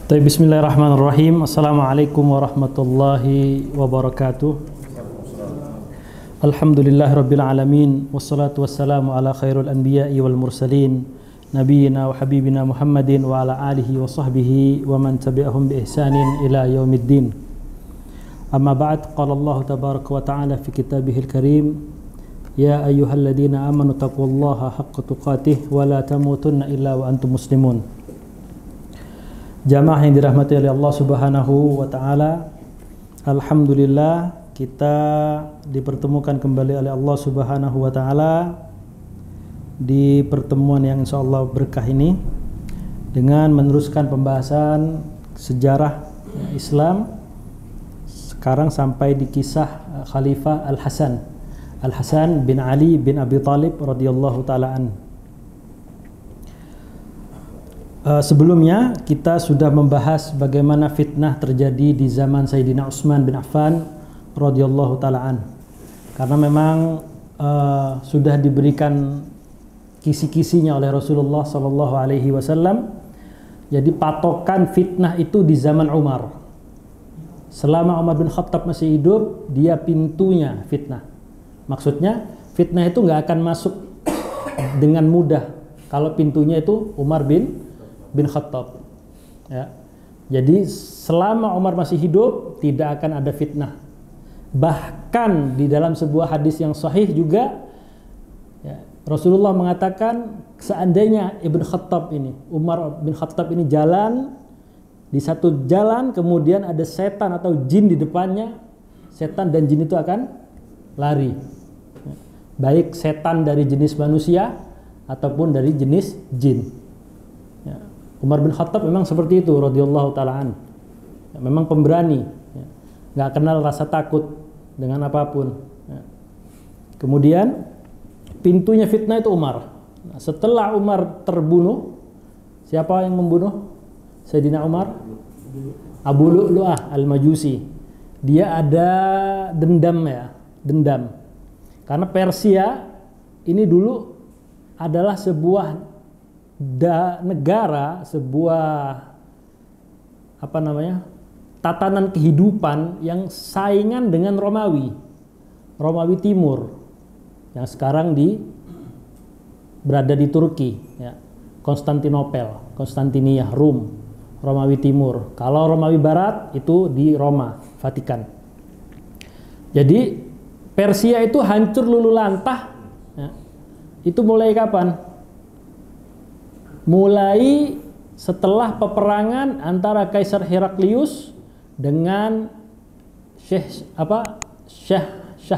Bismillahirrahmanirrahim. Assalamualaikum warahmatullahi wabarakatuh. Alhamdulillahirabbil alamin wassalatu wassalamu ala khairul anbiya'i wal mursalin nabiyyina wa habibina Muhammadin wa ala alihi wa sahbihi wa man tabi'ahum bi ihsanin ila yaumiddin. Amma ba'd, qala Allah tabaraka wa ta'ala fi kitabihil karim, ya ayyuhalladzina amanu taqullaha haqqa tuqatih wa la tamutunna illa wa antum muslimun. Jamaah yang dirahmati oleh Allah Subhanahu wa taala, alhamdulillah kita dipertemukan kembali oleh Allah Subhanahu wa taala di pertemuan yang insyaallah berkah ini dengan meneruskan pembahasan sejarah Islam, sekarang sampai di kisah Khalifah Al-Hasan bin Ali bin Abi Thalib radhiyallahu taala an. Sebelumnya kita sudah membahas bagaimana fitnah terjadi di zaman Sayyidina Utsman bin Affan radhiyallahu taala an. Karena memang sudah diberikan kisi-kisinya oleh Rasulullah sallallahu alaihi wasallam. Jadi patokan fitnah itu di zaman Umar. Selama Umar bin Khattab masih hidup, dia pintunya fitnah. Maksudnya fitnah itu nggak akan masuk dengan mudah kalau pintunya itu Umar bin Khattab, ya. Jadi selama Umar masih hidup tidak akan ada fitnah. Bahkan di dalam sebuah hadis yang sahih juga, ya, Rasulullah mengatakan seandainya Umar bin Khattab ini jalan di satu jalan, kemudian ada setan atau jin di depannya, setan dan jin itu akan lari, ya. Baik setan dari jenis manusia ataupun dari jenis jin. Umar bin Khattab memang seperti itu radhiyallahu taala an. Memang pemberani, ya. Nggak kenal rasa takut dengan apapun, ya. Kemudian pintunya fitnah itu Umar. Nah, setelah Umar terbunuh, siapa yang membunuh Sayyidina Umar? Abu Lu'lu'ah Al-Majusi. Dia ada dendam, ya, dendam. Karena Persia ini dulu adalah sebuah negara, sebuah tatanan kehidupan yang saingan dengan Romawi Timur yang sekarang berada di Turki, ya. Konstantiniyah, Rum, Romawi Timur. Kalau Romawi Barat itu di Roma, Vatikan. Jadi Persia itu hancur luluh lantah, ya. Itu mulai kapan? Mulai setelah peperangan antara Kaisar Heraklius dengan Shah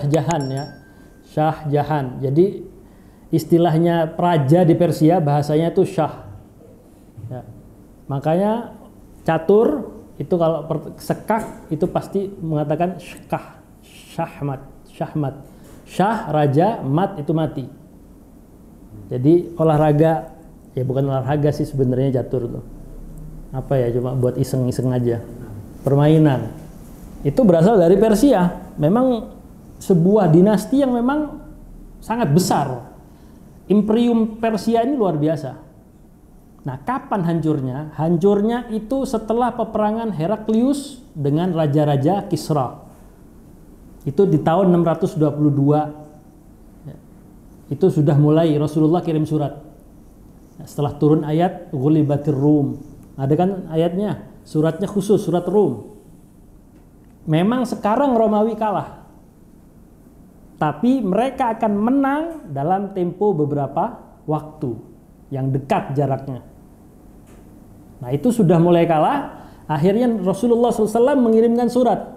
Jahan, ya. Shah Jahan. Jadi istilahnya raja di Persia bahasanya itu Shah, ya. Makanya catur itu kalau sekak itu pasti mengatakan Shahmat. Shah raja, mat itu mati. Jadi olahraga, ya bukan olahraga sih sebenarnya catur tuh. Apa ya, cuma buat iseng-iseng aja. Permainan. Itu berasal dari Persia. Memang sebuah dinasti yang memang sangat besar. Imperium Persia ini luar biasa. Nah, kapan hancurnya? Hancurnya itu setelah peperangan Heraklius dengan raja-raja Kisra. Itu di tahun 622. Itu sudah mulai Rasulullah kirim surat. Setelah turun ayat Ghulibatir Rum, ada kan ayatnya, suratnya khusus, surat Rum. Memang sekarang Romawi kalah, tapi mereka akan menang dalam tempo beberapa waktu yang dekat jaraknya. Nah, itu sudah mulai kalah. Akhirnya Rasulullah SAW mengirimkan surat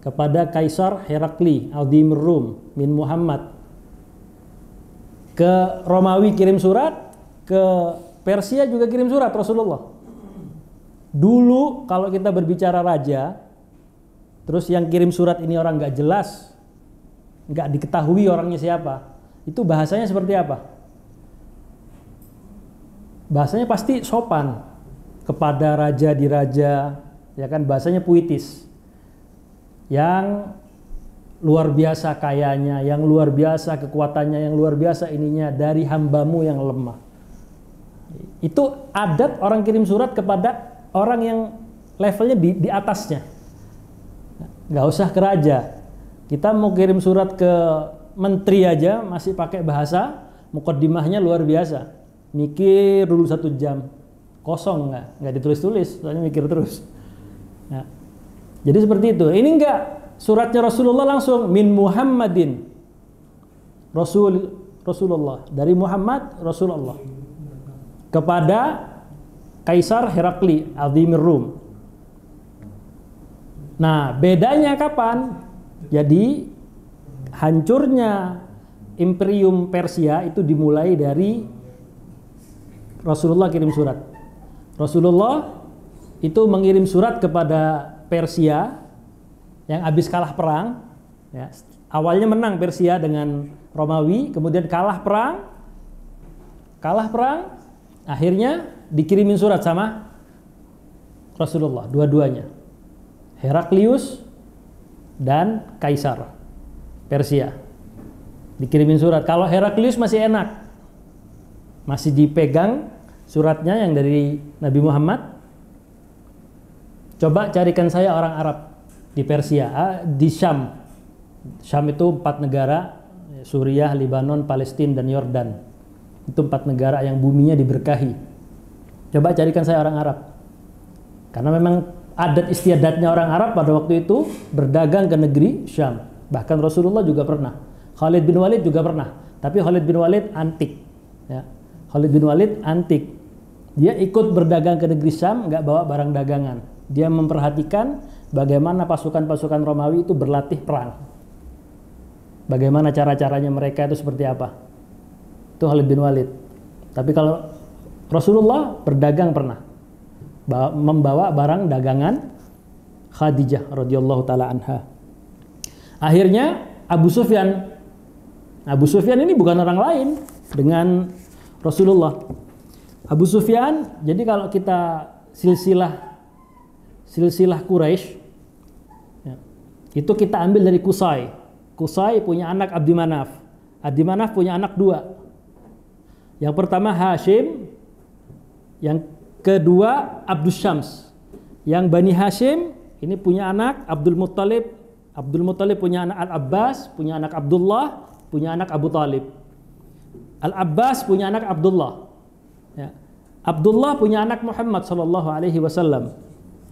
kepada Kaisar Herakli Azimur Rum bin Muhammad. Ke Romawi kirim surat, ke Persia juga kirim surat Rasulullah. Dulu kalau kita berbicara raja, terus yang kirim surat ini orang nggak jelas, nggak diketahui orangnya siapa, itu bahasanya seperti apa? Bahasanya pasti sopan kepada raja diraja, ya kan, bahasanya puitis. Yang luar biasa kayanya, yang luar biasa kekuatannya, yang luar biasa ininya dari hambamu yang lemah. Itu adat orang kirim surat kepada orang yang levelnya di atasnya. Nggak usah ke raja. Kita mau kirim surat ke menteri aja masih pakai bahasa mukaddimahnya luar biasa. Mikir dulu 1 jam. Kosong nggak ditulis-tulis, soalnya mikir terus. Nah, jadi seperti itu. Ini enggak, suratnya Rasulullah langsung min Muhammadin. Rasulullah, dari Muhammad Rasulullah kepada Kaisar Herakli Azimir Rum. Nah, bedanya kapan? Jadi hancurnya Imperium Persia itu dimulai dari Rasulullah kirim surat. Rasulullah itu mengirim surat kepada Persia yang habis kalah perang. Ya, awalnya menang Persia dengan Romawi, kemudian kalah perang, akhirnya dikirimin surat sama Rasulullah, dua-duanya, Heraklius dan Kaisar Persia, dikirimin surat. Kalau Heraklius masih enak, masih dipegang suratnya yang dari Nabi Muhammad. Coba carikan saya orang Arab di Persia, di Syam. Syam itu 4 negara, Suriah, Lebanon, Palestina, dan Yordan. Itu 4 negara yang buminya diberkahi. Coba carikan saya orang Arab. Karena memang adat istiadatnya orang Arab pada waktu itu berdagang ke negeri Syam. Bahkan Rasulullah juga pernah. Khalid bin Walid juga pernah. Tapi Khalid bin Walid antik. Ya. Khalid bin Walid antik. Dia ikut berdagang ke negeri Syam, nggak bawa barang dagangan. Dia memperhatikan bagaimana pasukan-pasukan Romawi itu berlatih perang. Bagaimana cara-caranya mereka itu seperti apa. Itu Khalid bin Walid. Tapi kalau Rasulullah berdagang pernah. Membawa barang dagangan Khadijah radhiyallahu taala anha. Akhirnya Abu Sufyan ini bukan orang lain dengan Rasulullah. Abu Sufyan, jadi kalau kita silsilah Quraisy, ya, itu kita ambil dari Qusay. Qusay punya anak Abdi Manaf. Abdi Manaf punya anak 2. Yang pertama Hashim, yang kedua Abdus Syams. Yang Bani Hashim ini punya anak Abdul Muttalib. Abdul Muttalib punya anak Al-Abbas, punya anak Abdullah, punya anak Abu Talib. Al-Abbas punya anak Abdullah. Ya. Abdullah punya anak Muhammad sallallahu alaihi wasallam.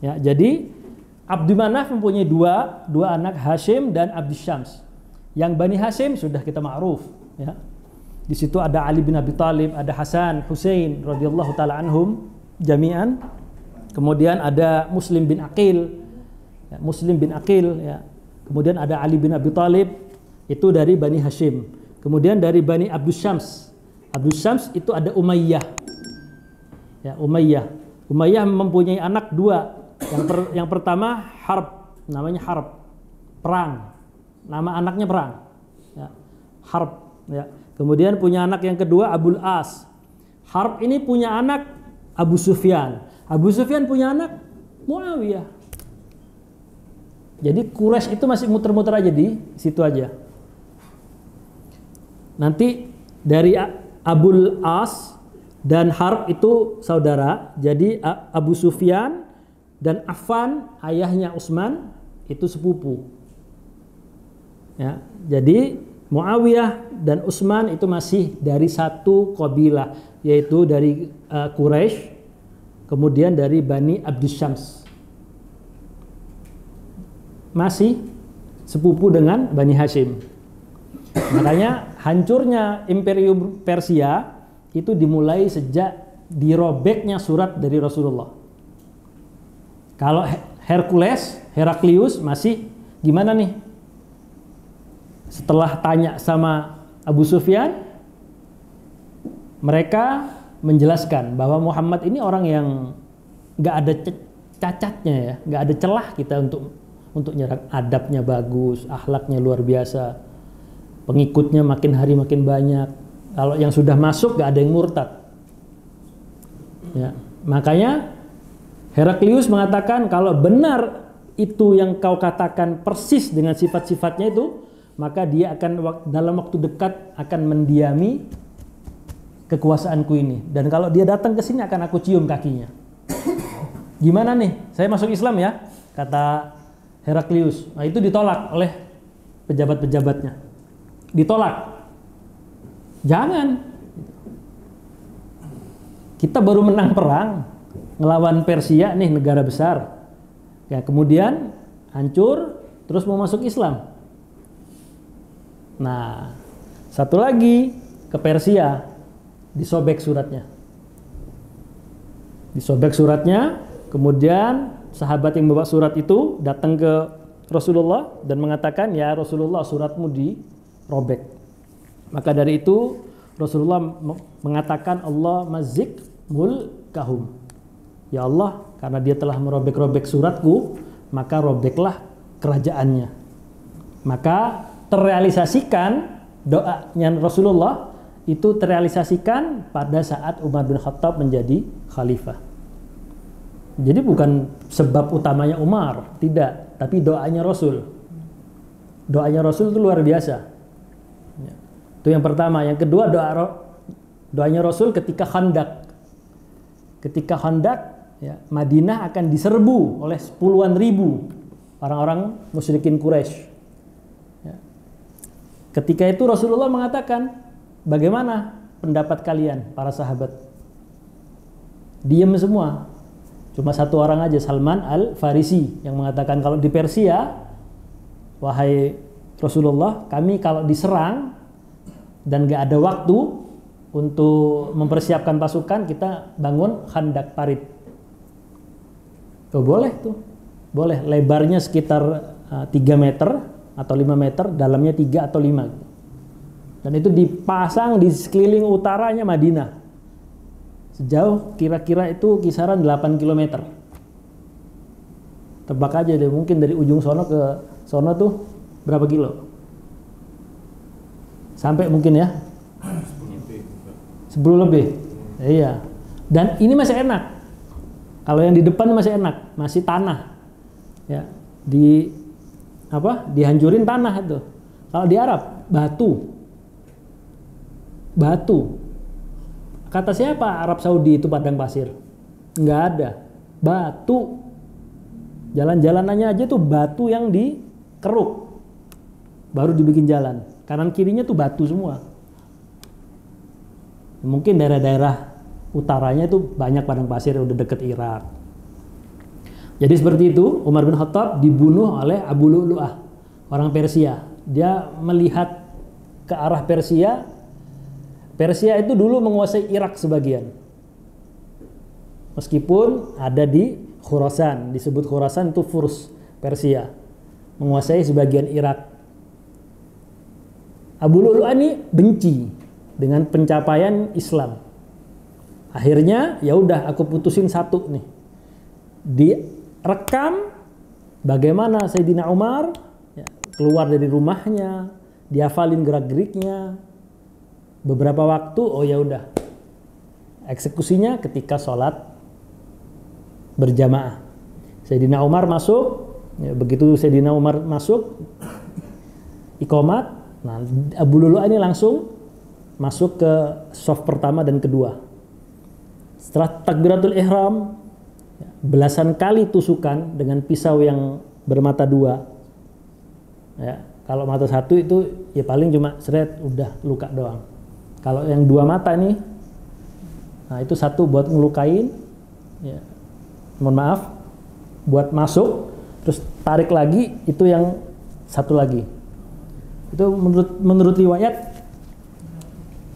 Ya, jadi Abdi Manaf mempunyai dua anak, Hashim dan Abdi Syams. Yang Bani Hashim sudah kita ma'ruf, ya. Di situ ada Ali bin Abi Thalib, ada Hasan, Husain radhiyallahu taala anhum jami'an. Kemudian ada Muslim bin Aqil. Ya, ya. Kemudian ada Ali bin Abi Thalib, itu dari Bani Hashim. Kemudian dari Bani Abdus Syams. Abdus Syams itu ada Umayyah. Ya, Umayyah mempunyai anak 2. Yang pertama Harb, namanya Harb, perang. Nama anaknya perang. Ya, Harb. Ya. Kemudian punya anak yang kedua Abul As. Harb ini punya anak Abu Sufyan. Abu Sufyan punya anak Muawiyah. Jadi Quraisy itu masih muter-muter aja di situ aja. Nanti dari Abul As dan Harb itu saudara. Jadi Abu Sufyan dan Affan, ayahnya Utsman, itu sepupu. Ya, jadi Muawiyah dan Utsman itu masih dari satu kabilah, yaitu dari Quraisy, kemudian dari Bani Abdus Syams. Masih sepupu dengan Bani Hashim. Makanya hancurnya Imperium Persia itu dimulai sejak dirobeknya surat dari Rasulullah. Kalau Heraklius masih gimana nih? Setelah tanya sama Abu Sufyan, mereka menjelaskan bahwa Muhammad ini orang yang nggak ada cacatnya, ya, nggak ada celah kita untuk nyerang. Adabnya bagus, akhlaknya luar biasa, pengikutnya makin hari makin banyak. Kalau yang sudah masuk nggak ada yang murtad. Ya, makanya Heraklius mengatakan kalau benar itu yang kau katakan persis dengan sifat-sifatnya itu, maka dia akan dalam waktu dekat akan mendiami kekuasaanku ini. Dan kalau dia datang ke sini akan aku cium kakinya. Gimana nih? Saya masuk Islam ya, kata Heraklius. Nah, itu ditolak oleh pejabat-pejabatnya. Ditolak. Jangan. Kita baru menang perang ngelawan Persia nih, negara besar. Ya, kemudian hancur, terus mau masuk Islam. Nah, satu lagi ke Persia, disobek suratnya. Disobek suratnya, kemudian sahabat yang bawa surat itu datang ke Rasulullah dan mengatakan, ya Rasulullah, suratmu dirobek. Maka dari itu Rasulullah mengatakan, Allah mazik mulkahum. Ya Allah, karena dia telah merobek-robek suratku, maka robeklah kerajaannya. Maka terrealisasikan doanya Rasulullah itu terrealisasikan pada saat Umar bin Khattab menjadi khalifah. Jadi bukan sebab utamanya Umar, tidak, tapi doanya Rasul. Doanya Rasul itu luar biasa. Itu yang pertama. Yang kedua, doanya Rasul ketika Khandak. Ketika Khandak, ya, Madinah akan diserbu oleh puluhan ribu orang-orang musyrikin Quraisy. Ya. Ketika itu Rasulullah mengatakan, bagaimana pendapat kalian para sahabat? Diam semua. Cuma satu orang aja, Salman Al-Farisi, yang mengatakan, kalau di Persia, wahai Rasulullah, kami kalau diserang dan gak ada waktu untuk mempersiapkan pasukan, kita bangun khandak parit. Oh, boleh tuh, boleh. Lebarnya sekitar 3 meter atau 5 meter, dalamnya 3 atau 5. Dan itu dipasang di sekeliling utaranya Madinah. Sejauh kira-kira itu kisaran 8 km. Tebak aja deh, mungkin dari ujung sono ke sono tuh berapa kilo? Sampai mungkin ya 10 lebih. Iya. Dan ini masih enak. Kalau yang di depan masih enak, masih tanah. Ya, dihancurin tanah itu. Kalau di Arab, batu. Batu. Kata siapa Arab Saudi itu padang pasir? Enggak ada. Batu. Jalan-jalanannya aja tuh batu yang dikeruk. Baru dibikin jalan. Kanan kirinya tuh batu semua. Mungkin daerah-daerah utaranya itu banyak padang pasir, udah deket Irak. Jadi seperti itu, Umar bin Khattab dibunuh oleh Abu Lu'lu'ah, orang Persia. Dia melihat ke arah Persia. Persia itu dulu menguasai Irak sebagian. Meskipun ada di Khurasan, disebut Khurasan itu Furs, Persia. Menguasai sebagian Irak. Abu Lu'lu'ah ini benci dengan pencapaian Islam. Akhirnya ya udah, aku putusin satu nih. Direkam bagaimana Sayyidina Umar ya, keluar dari rumahnya, dihafalin gerak-geriknya. Beberapa waktu, oh ya udah. Eksekusinya ketika sholat berjamaah. Sayyidina Umar masuk, ya, begitu Sayyidina Umar masuk iqamat, nah Abu Lu'lu'ah ini langsung masuk ke shaf pertama dan kedua. Setelah takbiratul ihram, belasan kali tusukan dengan pisau yang bermata dua. Ya, kalau mata satu itu ya paling cuma seret, udah luka doang. Kalau yang 2 mata nih, nah itu satu buat ngelukain, ya, mohon maaf, buat masuk, terus tarik lagi, itu yang satu lagi. Itu menurut riwayat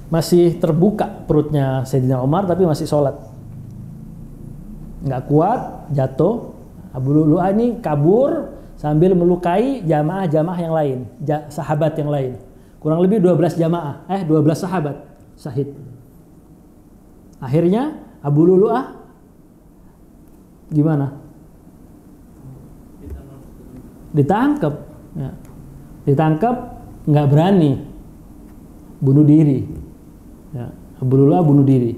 masih terbuka perutnya Sayyidina Umar, tapi masih sholat. Nggak kuat, jatuh. Abu Lu'lu'ah ini kabur sambil melukai jamaah-jamaah yang lain, sahabat yang lain. Kurang lebih 12 jamaah, 12 sahabat syahid. Akhirnya Abu Lu'lu'ah gimana? Ditangkap. Ya. Ditangkap, nggak berani, bunuh diri. Ya. Abu Lu'lu'ah bunuh diri.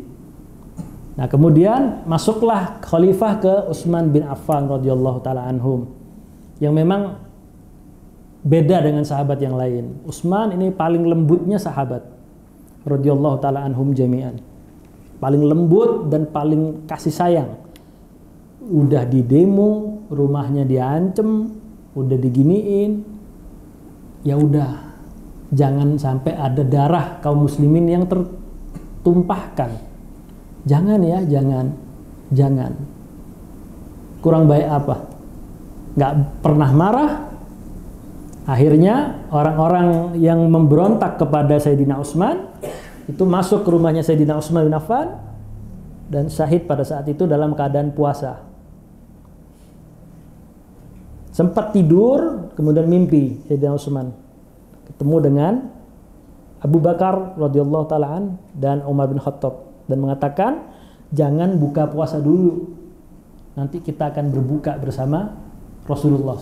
Nah kemudian masuklah khalifah ke Utsman bin Affan radhiyallahu taala anhum, yang memang beda dengan sahabat yang lain. Utsman ini paling lembutnya sahabat radhiyallahu taala anhum jami'an. Paling lembut dan paling kasih sayang. udah di demo, rumahnya diancem, udah diginiin, ya udah, jangan sampai ada darah kaum muslimin yang tertumpahkan. Jangan ya, jangan. Kurang baik apa? Nggak pernah marah. Akhirnya orang-orang yang memberontak kepada Sayyidina Utsman itu masuk ke rumahnya Sayyidina Utsman bin Affan dan syahid pada saat itu dalam keadaan puasa. Sempat tidur, kemudian mimpi Sayyidina Utsman ketemu dengan Abu Bakar radhiyallahu taala dan Umar bin Khattab dan mengatakan, jangan buka puasa dulu, nanti kita akan berbuka bersama Rasulullah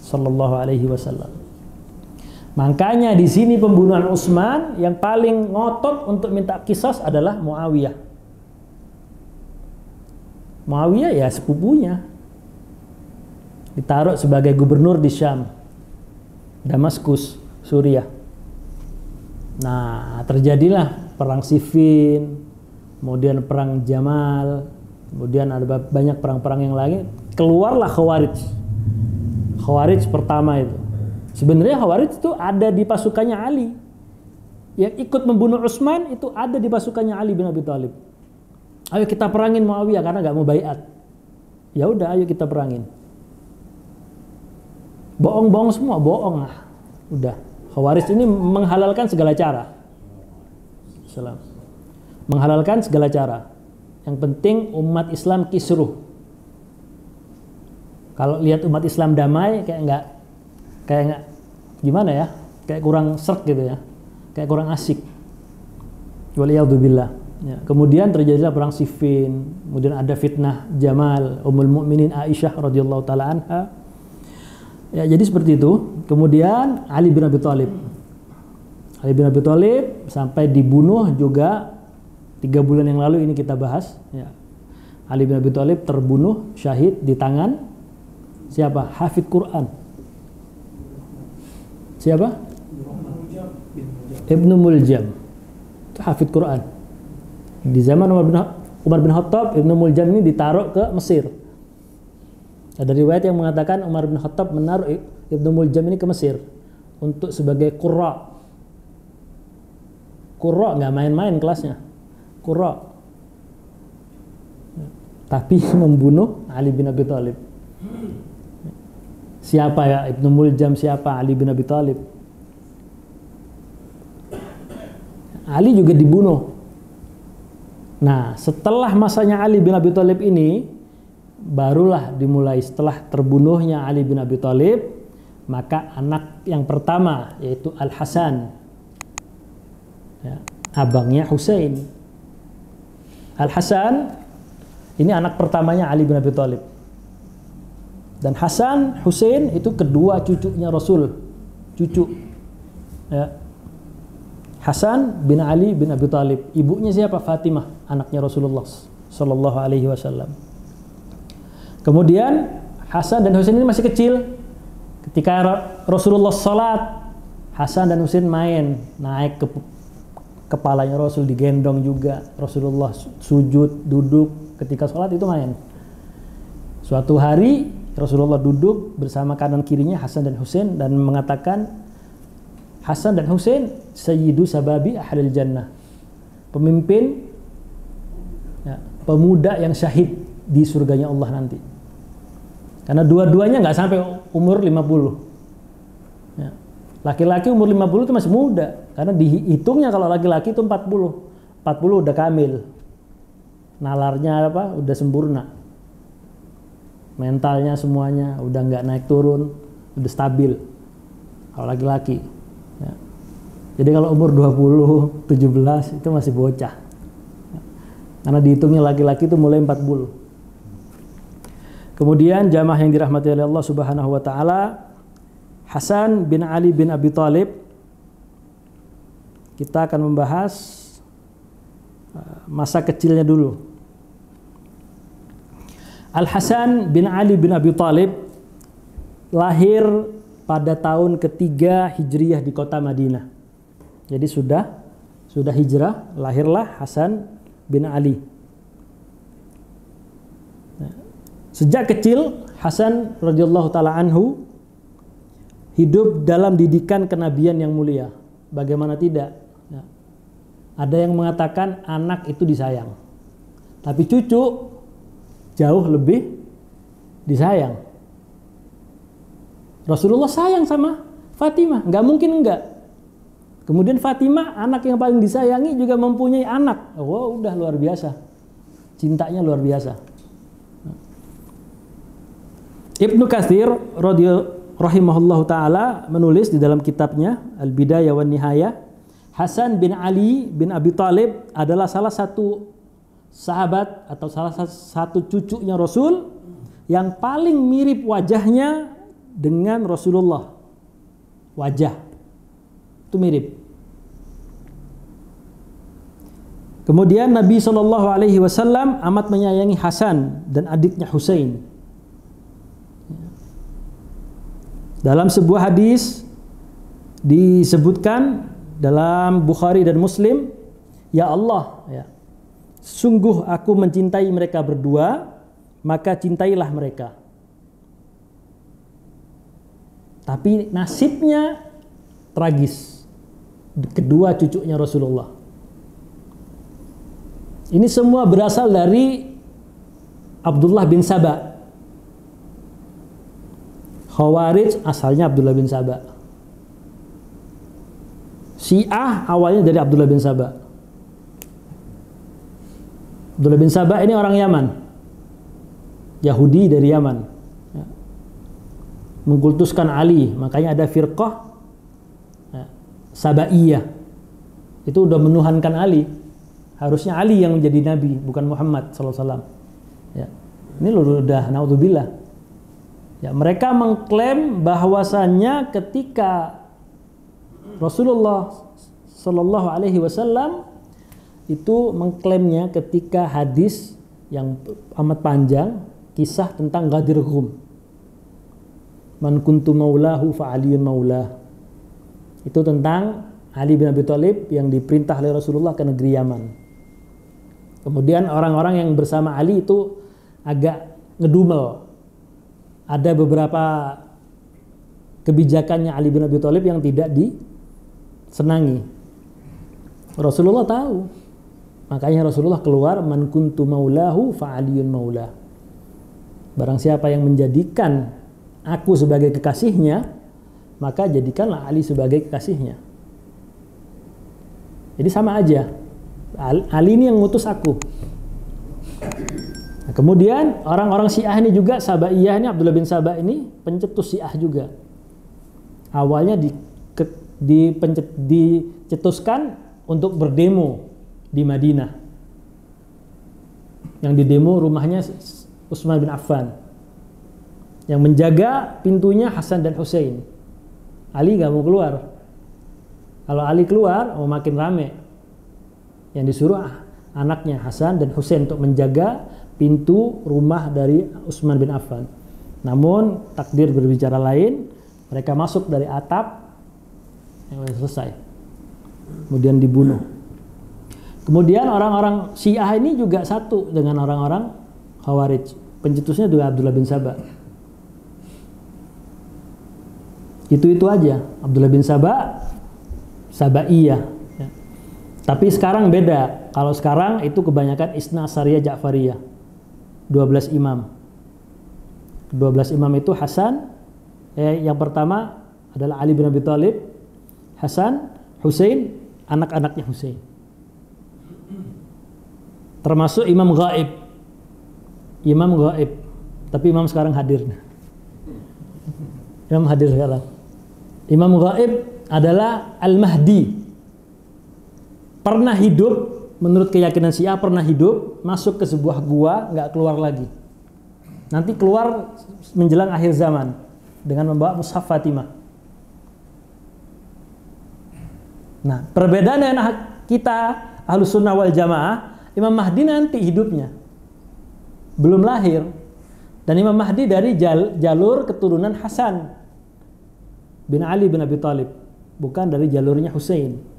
sallallahu alaihi wasallam. Makanya di sini pembunuhan Utsman yang paling ngotot untuk minta qisas adalah Muawiyah. Muawiyah ya sepupunya, ditaruh sebagai gubernur di Syam, Damaskus, Suriah. Nah, terjadilah perang Siffin, kemudian perang Jamal, kemudian ada banyak perang-perang yang lain. Keluarlah Khawarij. Khawarij pertama itu. Sebenarnya Khawarij itu ada di pasukannya Ali. Yang ikut membunuh Utsman itu ada di pasukannya Ali bin Abi Thalib. Ayo kita perangin Muawiyah karena gak mau baiat. Ya udah, ayo kita perangin. Bohong-bohong semua, bohong lah. Udah. Khawarij ini menghalalkan segala cara. Salam. Menghalalkan segala cara. Yang penting umat Islam kisruh. Kalau lihat umat Islam damai kayak enggak gimana ya? Kayak kurang serk gitu ya. Kayak kurang asik. Waliyadzubillah. Ya. Kemudian terjadilah perang Siffin, kemudian ada fitnah Jamal, Ummul Mukminin Aisyah radhiyallahu taala anha. Ya, jadi seperti itu. Kemudian Ali bin Abi Thalib. Ali bin Abi Thalib sampai dibunuh juga 3 bulan yang lalu ini kita bahas. Ya. Ali bin Abi Thalib terbunuh syahid di tangan siapa? Hafidz Quran. Siapa? Ibnu Muljam. Itu hafidz Quran. Di zaman Umar bin Khattab, Ibnu Muljam ini ditaruh ke Mesir. Ada riwayat yang mengatakan Umar bin Khattab menaruh Ibnu Muljam ini ke Mesir untuk sebagai qurra. Qurra nggak main-main kelasnya. Qurra. Tapi membunuh Ali bin Abi Thalib. Siapa ya Ibnu Muljam, siapa Ali bin Abi Thalib? Ali juga dibunuh. Nah, setelah masanya Ali bin Abi Thalib ini barulah dimulai setelah terbunuhnya Ali bin Abi Thalib, maka anak yang pertama yaitu Al-Hasan, ya, abangnya Husain. Al-Hasan ini anak pertamanya Ali bin Abi Thalib. Dan Hasan, Husain itu kedua cucunya Rasul, cucu. Ya. Hasan bin Ali bin Abi Thalib. Ibunya siapa? Fatimah, anaknya Rasulullah sallallahu alaihi wasallam. Kemudian Hasan dan Husain ini masih kecil. Ketika Rasulullah salat, Hasan dan Husain main, naik ke kepalanya Rasul, digendong juga. Rasulullah sujud, duduk, ketika salat itu main. Suatu hari Rasulullah duduk bersama kanan kirinya Hasan dan Husain dan mengatakan, Hasan dan Husain sayyidu sababi ahlil jannah. Pemimpin ya, pemuda yang syahid di surganya Allah nanti. Karena dua-duanya nggak sampai umur 50. Ya. Laki-laki umur 50 itu masih muda. Karena dihitungnya kalau laki-laki itu 40. 40 udah kamil. Nalarnya apa? Udah sempurna. Mentalnya semuanya udah nggak naik turun, udah stabil. Kalau laki-laki. Ya. Jadi kalau umur 20, 17 itu masih bocah. Ya. Karena dihitungnya laki-laki itu mulai 40. Kemudian jamaah yang dirahmati oleh Allah Subhanahu wa taala, Hasan bin Ali bin Abi Thalib. Kita akan membahas masa kecilnya dulu. Al-Hasan bin Ali bin Abi Thalib lahir pada tahun ketiga Hijriyah di kota Madinah. Jadi sudah hijrah, lahirlah Hasan bin Ali. Sejak kecil Hasan radhiyallahu taala anhu hidup dalam didikan kenabian yang mulia. Bagaimana tidak? Ya. Ada yang mengatakan anak itu disayang, tapi cucu jauh lebih disayang. Rasulullah sayang sama Fatimah, nggak mungkin enggak. Kemudian Fatimah, anak yang paling disayangi, juga mempunyai anak. Oh, udah luar biasa. Cintanya luar biasa. Ibnu Katsir rahimahullahu taala menulis di dalam kitabnya Al-Bidayah wan Nihayah, Hasan bin Ali bin Abi Thalib adalah salah satu sahabat atau salah satu cucunya Rasul yang paling mirip wajahnya dengan Rasulullah. Wajah itu mirip. Kemudian Nabi SAW amat menyayangi Hasan dan adiknya Husain. Dalam sebuah hadis disebutkan dalam Bukhari dan Muslim, ya Allah, ya, sungguh aku mencintai mereka berdua, maka cintailah mereka. Tapi nasibnya tragis. Kedua cucunya Rasulullah. Ini semua berasal dari Abdullah bin Saba. Khawarij asalnya Abdullah bin Saba. Syiah awalnya dari Abdullah bin Saba. Abdullah bin Saba ini orang Yaman. Yahudi dari Yaman. Ya. Mengkultuskan Ali, makanya ada firqah ya, Sabaiyah. Itu udah menuhankan Ali. Harusnya Ali yang menjadi nabi, bukan Muhammad SAW. Ya. Ini udah naudzubillah. Ya, mereka mengklaim bahwasannya ketika Rasulullah Shallallahu Alaihi Wasallam itu mengklaimnya ketika hadis yang amat panjang, kisah tentang Ghadir Ghum. Man kuntu maulahu fa aliyun maulah. Itu tentang Ali bin Abi Thalib yang diperintah oleh Rasulullah ke negeri Yaman. Kemudian orang-orang yang bersama Ali itu agak ngedumel. Ada beberapa kebijakannya Ali bin Abi Thalib yang tidak disenangi. Rasulullah tahu. Makanya Rasulullah keluar, man kuntu maulahu fa aliyun maulah. Barang siapa yang menjadikan aku sebagai kekasihnya, maka jadikanlah Ali sebagai kekasihnya. Jadi sama aja. Ali ini yang ngutus aku. Nah, kemudian orang-orang Syiah ini juga, Sabaiyah ini, Abdullah bin Saba ini pencetus Syiah juga. Awalnya dicetuskan untuk berdemo di Madinah. Yang didemo rumahnya Utsman bin Affan. Yang menjaga pintunya Hasan dan Husain. Ali gak mau keluar. Kalau Ali keluar, makin rame. Yang disuruh anaknya Hasan dan Husain untuk menjaga pintu rumah dari Utsman bin Affan. Namun takdir berbicara lain, mereka masuk dari atap, yang selesai. Kemudian dibunuh. Kemudian orang-orang Syiah ini juga satu dengan orang-orang Khawarij. Pencetusnya juga Abdullah bin Saba. Itu aja. Abdullah bin Saba, Sabaiyah. Ya. Tapi sekarang beda. Kalau sekarang itu kebanyakan Isna Asariyah Ja'fariyah. 12 imam. 12 imam itu Hasan, yang pertama adalah Ali bin Abi Thalib, Hasan, Husain, anak-anaknya Husain. Termasuk imam gaib. Imam gaib. Tapi imam sekarang hadir. Imam hadir sekarang. Imam gaib adalah Al-Mahdi. Pernah hidup, menurut keyakinan Syiah pernah hidup, masuk ke sebuah gua, nggak keluar lagi. Nanti keluar menjelang akhir zaman dengan membawa mushaf Fatimah. Nah, perbedaan dengan kita Ahlus Sunnah wal Jamaah, Imam Mahdi nanti hidupnya belum lahir, dan Imam Mahdi dari jalur keturunan Hasan bin Ali bin Abi Thalib, bukan dari jalurnya Husain.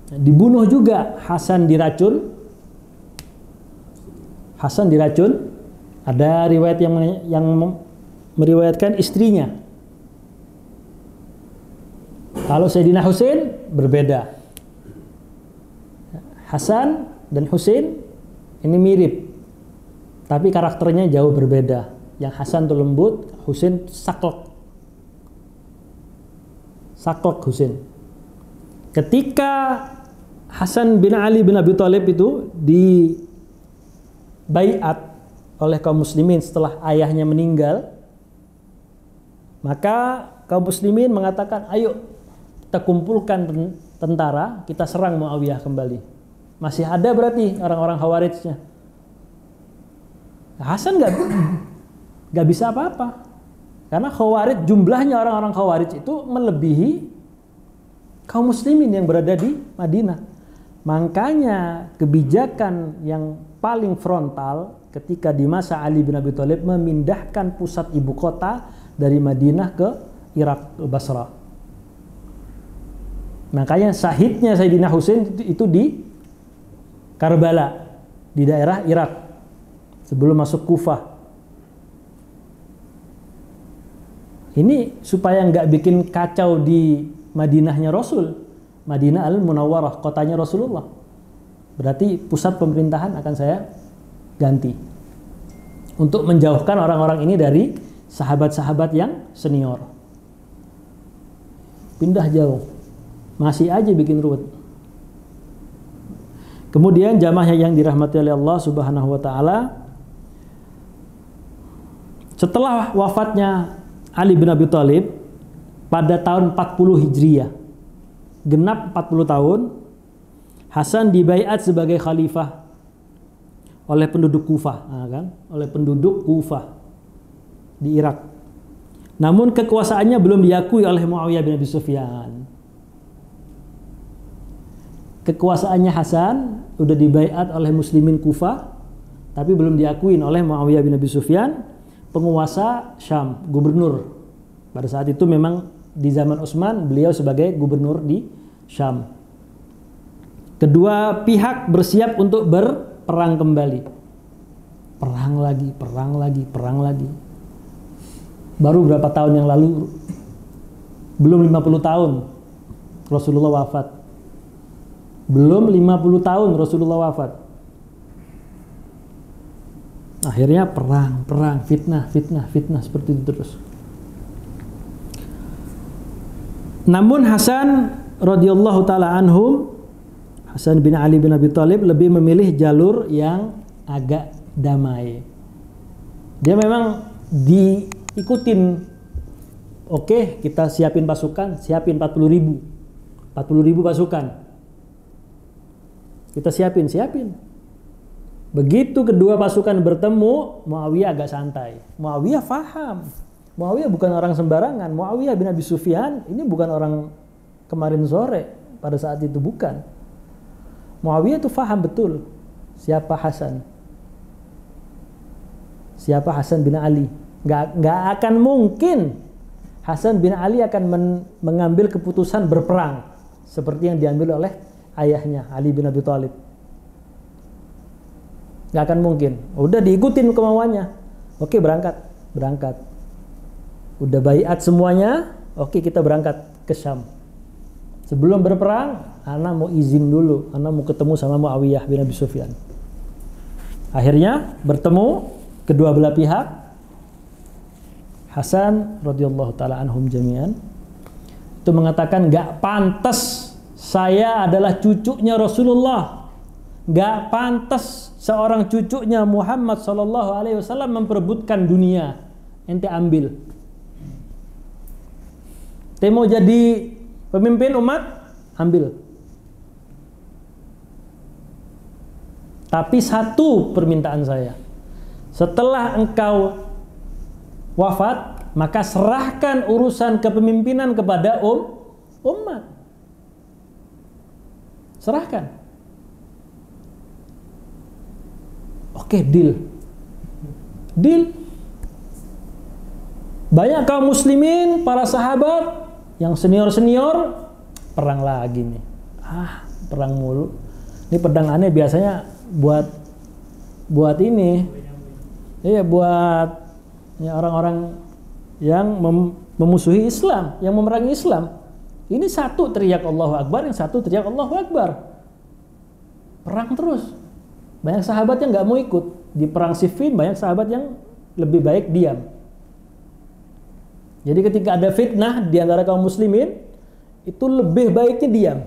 Dibunuh juga, Hasan diracun, Hasan diracun. Ada riwayat yang meriwayatkan istrinya. Kalau Sayyidina Husain berbeda. Hasan dan Husain ini mirip, tapi karakternya jauh berbeda. Yang Hasan itu lembut, Husain saklek. Saklek Husain. Ketika Hasan bin Ali bin Abi Thalib itu dibaiat oleh kaum muslimin setelah ayahnya meninggal, maka kaum muslimin mengatakan, ayo kita kumpulkan tentara, kita serang Muawiyah kembali. Masih ada berarti orang-orang Khawarijnya. Hasan nggak bisa apa-apa, karena Khawarij, jumlahnya orang-orang Khawarij itu melebihi kaum muslimin yang berada di Madinah. Makanya kebijakan yang paling frontal ketika di masa Ali bin Abi Thalib memindahkan pusat ibu kota dari Madinah ke Irak, ke Basra. Makanya syahidnya Sayyidina Husain itu di Karbala, di daerah Irak, sebelum masuk Kufah. Ini supaya nggak bikin kacau di Madinahnya Rasul, Madinah Al-Munawwarah, kotanya Rasulullah. Berarti pusat pemerintahan akan saya ganti untuk menjauhkan orang-orang ini dari sahabat-sahabat yang senior. Pindah jauh, masih aja bikin ruwet. Kemudian jamaah yang dirahmati oleh Allah Subhanahu wa taala, setelah wafatnya Ali bin Abi Thalib pada tahun 40 Hijriah, genap 40 tahun, Hasan dibaiat sebagai khalifah oleh penduduk Kufah, oleh penduduk Kufah di Irak. Namun kekuasaannya belum diakui oleh Muawiyah bin Abi Sufyan. Kekuasaannya Hasan udah dibaiat oleh muslimin Kufah, tapi belum diakuin oleh Muawiyah bin Abi Sufyan, penguasa Syam, gubernur. Pada saat itu memang di zaman Utsman beliau sebagai gubernur di Syam. Kedua pihak bersiap untuk berperang kembali. Perang lagi, perang lagi, perang lagi. Baru berapa tahun yang lalu, belum 50 tahun Rasulullah wafat. Belum 50 tahun Rasulullah wafat. Akhirnya perang, fitnah, seperti itu terus. Namun Hasan radhiyallahu taala anhum, Hasan bin Ali bin Abi Thalib lebih memilih jalur yang agak damai. Dia memang diikutin. Oke, kita siapin pasukan, siapin 40.000 pasukan. Kita siapin. Begitu kedua pasukan bertemu, Muawiyah agak santai. Muawiyah faham. Muawiyah bukan orang sembarangan. Muawiyah bin Abi Sufyan ini bukan orang kemarin sore pada saat itu, bukan. Muawiyah itu faham betul siapa Hasan. Siapa Hasan bin Ali. Nggak akan mungkin Hasan bin Ali akan mengambil keputusan berperang seperti yang diambil oleh ayahnya Ali bin Abi Thalib. Nggak akan mungkin. Udah diikutin kemauannya. Oke, berangkat. Udah baiat semuanya. Oke, kita berangkat ke Syam. Sebelum berperang, ana mau izin dulu. Ana mau ketemu sama Muawiyah bin Abi Sufyan. Akhirnya bertemu kedua belah pihak. Hasan radhiyallahu taala anhum jami'an itu mengatakan, nggak pantas saya adalah cucunya Rasulullah. Nggak pantas seorang cucunya Muhammad sallallahu alaihi wasallam memperebutkan dunia. Ente ambil. Ente mau jadi pemimpin umat, ambil. Tapi satu permintaan saya. Setelah engkau wafat, maka serahkan urusan kepemimpinan kepada umat. Serahkan. Oke, deal. Banyak kaum muslimin, para sahabat yang senior-senior perang lagi nih. Perang mulu. Ini pedang aneh biasanya buat buat ini, iya buat ya, orang-orang yang memusuhi Islam, yang memerangi Islam. Ini satu teriak Allahu Akbar, yang satu teriak Allahu Akbar. Perang terus. Banyak sahabat yang nggak mau ikut. Di perang Siffin banyak sahabat yang lebih baik diam. Jadi ketika ada fitnah di antara kaum muslimin, itu lebih baiknya diam.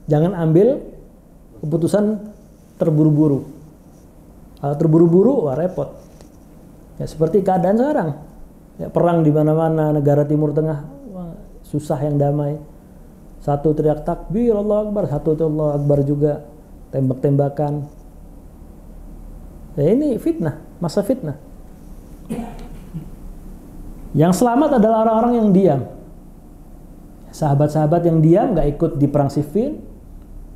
Jangan ambil keputusan terburu-buru. Kalau terburu-buru, wah repot. Ya seperti keadaan sekarang. Ya, perang di mana-mana, negara Timur Tengah, wah, susah yang damai. Satu teriak takbir Allahu Akbar, satu teriak Allahu Akbar juga, tembak-tembakan. Ya ini fitnah, masa fitnah. Yang selamat adalah orang-orang yang diam. Sahabat-sahabat yang diam, gak ikut di perang Siffin,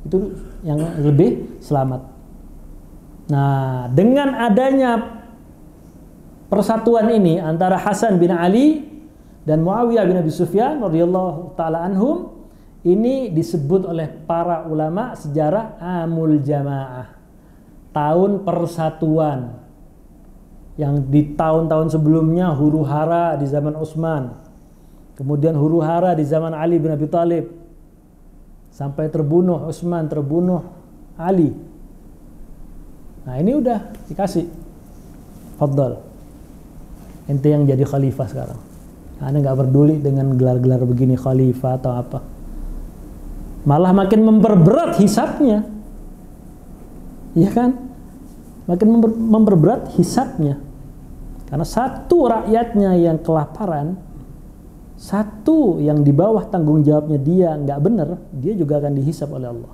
itu yang lebih selamat. Nah, dengan adanya persatuan ini antara Hasan bin Ali dan Muawiyah bin Abi Sufyan radhiyallahu taala anhum, ini disebut oleh para ulama sejarah Amul Jamaah, tahun persatuan. Yang di tahun-tahun sebelumnya huru-hara di zaman Utsman, kemudian huru-hara di zaman Ali bin Abi Thalib, sampai terbunuh Utsman, terbunuh Ali. Nah ini udah dikasih, fadhal, ente yang jadi khalifah sekarang. Anda nggak peduli dengan gelar-gelar begini khalifah atau apa, malah makin memperberat hisabnya, iya kan? Makin memperberat hisabnya, karena satu rakyatnya yang kelaparan, satu yang di bawah tanggung jawabnya dia nggak benar, dia juga akan dihisab oleh Allah.